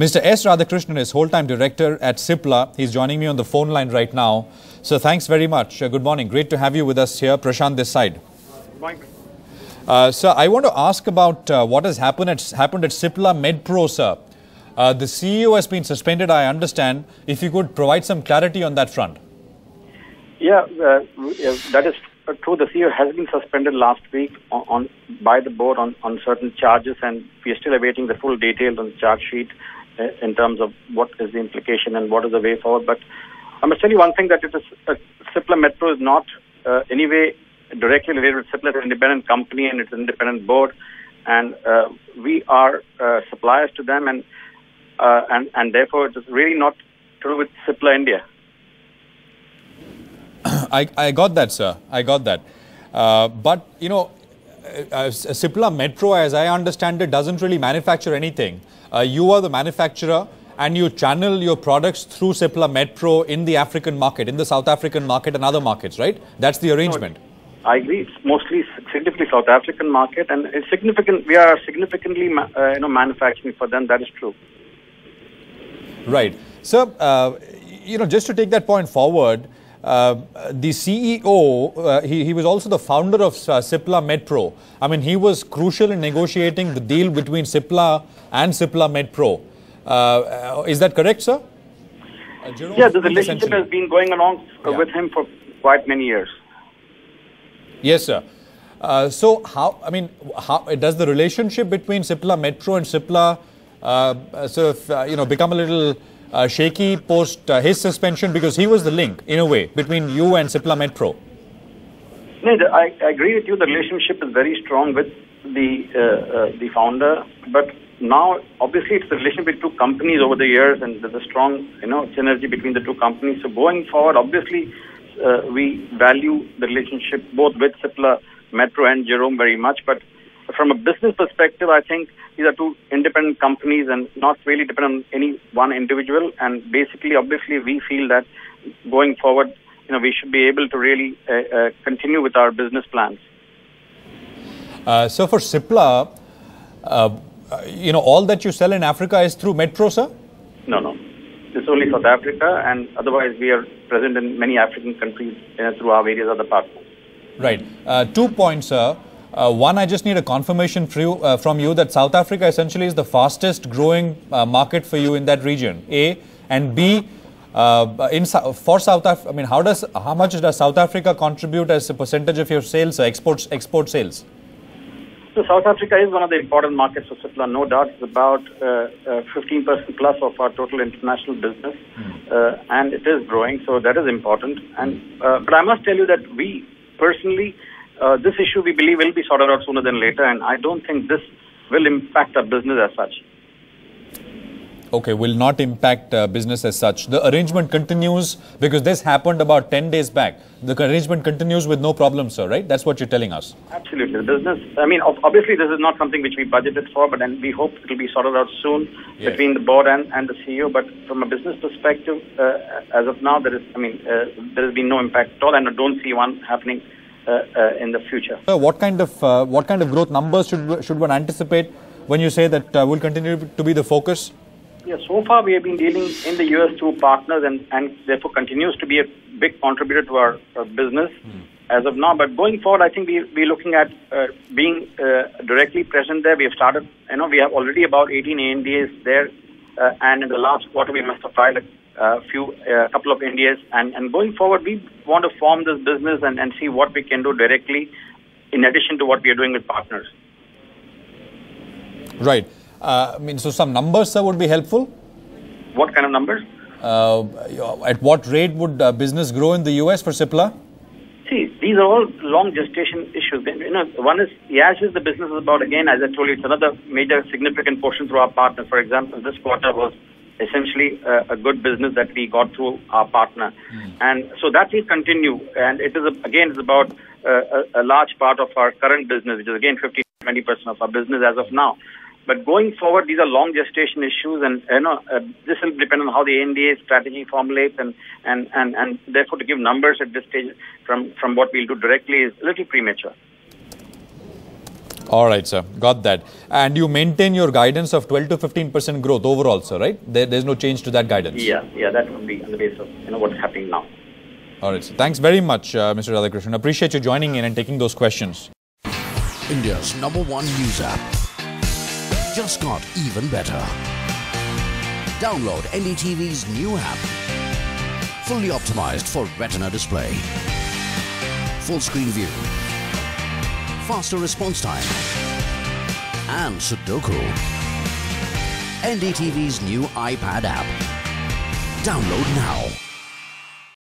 Mr. S. Radhakrishnan is whole-time director at Cipla. He's joining me on the phone line right now. So thanks very much. Good morning. Great to have you with us here. Prashant this side. Mike. Sir, I want to ask about what has happened at Cipla MedPro, sir. The CEO has been suspended, I understand. If you could provide some clarity on that front. Yeah, that is true. The CEO has been suspended last week by the board on certain charges, and we are still awaiting the full details on the charge sheet in terms of what is the implication and what is the way forward. But I must tell you one thing, that it is Cipla MedPro is not anyway directly related with Cipla. It's an independent company and it's an independent board, and we are suppliers to them, and therefore it is really not to do with Cipla India. I got that, sir. I got that. But, you know, Cipla MedPro, as I understand it, doesn't really manufacture anything. You are the manufacturer and you channel your products through Cipla MedPro in the African market, in the South African market and other markets, right? That's the arrangement. No, I agree. It's mostly significantly South African market, and it's significant. We are significantly manufacturing for them. That is true. Right. Sir, you know, just to take that point forward, the CEO, he was also the founder of Cipla MedPro. I mean, he was crucial in negotiating the deal between Cipla and Cipla MedPro. Is that correct, sir? Yeah, the relationship has been going along with him for quite many years. Yes, sir. So, how does the relationship between Cipla MedPro and Cipla become a little shaky post his suspension, because he was the link in a way between you and Cipla MedPro? No, I agree with you. The relationship is very strong with the founder, but now obviously it's the relationship with two companies over the years, and there's a strong synergy between the two companies. So going forward, obviously we value the relationship both with Cipla MedPro and Jerome very much, but from a business perspective, I think these are two independent companies and not really dependent on any one individual. And basically, obviously, we feel that going forward, we should be able to really continue with our business plans. So for Cipla, all that you sell in Africa is through MedPro, sir? No. It's only South Africa, and otherwise we are present in many African countries through our various other partners. Right. 2 points, sir. One, I just need a confirmation from you that South Africa essentially is the fastest growing market for you in that region. A, and B, for South Africa, I mean, how much does South Africa contribute as a percentage of your sales, export sales? So South Africa is one of the important markets for Cipla, no doubt. It's about 15% plus of our total international business, and it is growing, so that is important. And but I must tell you that we personally, this issue we believe will be sorted out sooner than later, and I don't think this will impact our business as such. Okay, will not impact business as such. The arrangement continues, because this happened about 10 days back. The arrangement continues with no problem, sir, right? That's what you're telling us. Absolutely. The business, I mean, obviously this is not something which we budgeted for, but then we hope it will be sorted out soon between the board and the CEO. But from a business perspective, as of now, there has been no impact at all, and I don't see one happening in the future. So what kind of growth numbers should one anticipate when you say that will continue to be the focus? Yeah, so far we have been dealing in the US through partners, and therefore continues to be a big contributor to our business as of now. But going forward, I think we're looking at being directly present there. We have started, we have already about 18 ANDAs there, and in the last quarter we must have filed a couple of ANDAs. And going forward, we want to form this business and see what we can do directly in addition to what we are doing with partners. Right. So some numbers, sir, would be helpful. What kind of numbers? At what rate would business grow in the US for Cipla? See, these are all long gestation issues. One is, the business is about, again, as I told you, it's another major significant portion through our partner. For example, this quarter was essentially a good business that we got through our partner. And so that will continue. And it is, it's about a large part of our current business, which is, again, 15-20% of our business as of now. But going forward, these are long gestation issues, and this will depend on how the ANDA strategy formulates, and therefore to give numbers at this stage from what we'll do directly is a little premature. All right, sir. Got that. And you maintain your guidance of 12 to 15% growth overall, sir, right? There's no change to that guidance. Yeah, that would be on the basis of what's happening now. All right, sir. Thanks very much, Mr. Radhakrishnan. Appreciate you joining in and taking those questions. India's #1 news app just got even better. Download NDTV's new app. Fully optimized for Retina display. Full screen view. Faster response time. And Sudoku. NDTV's new iPad app. Download now.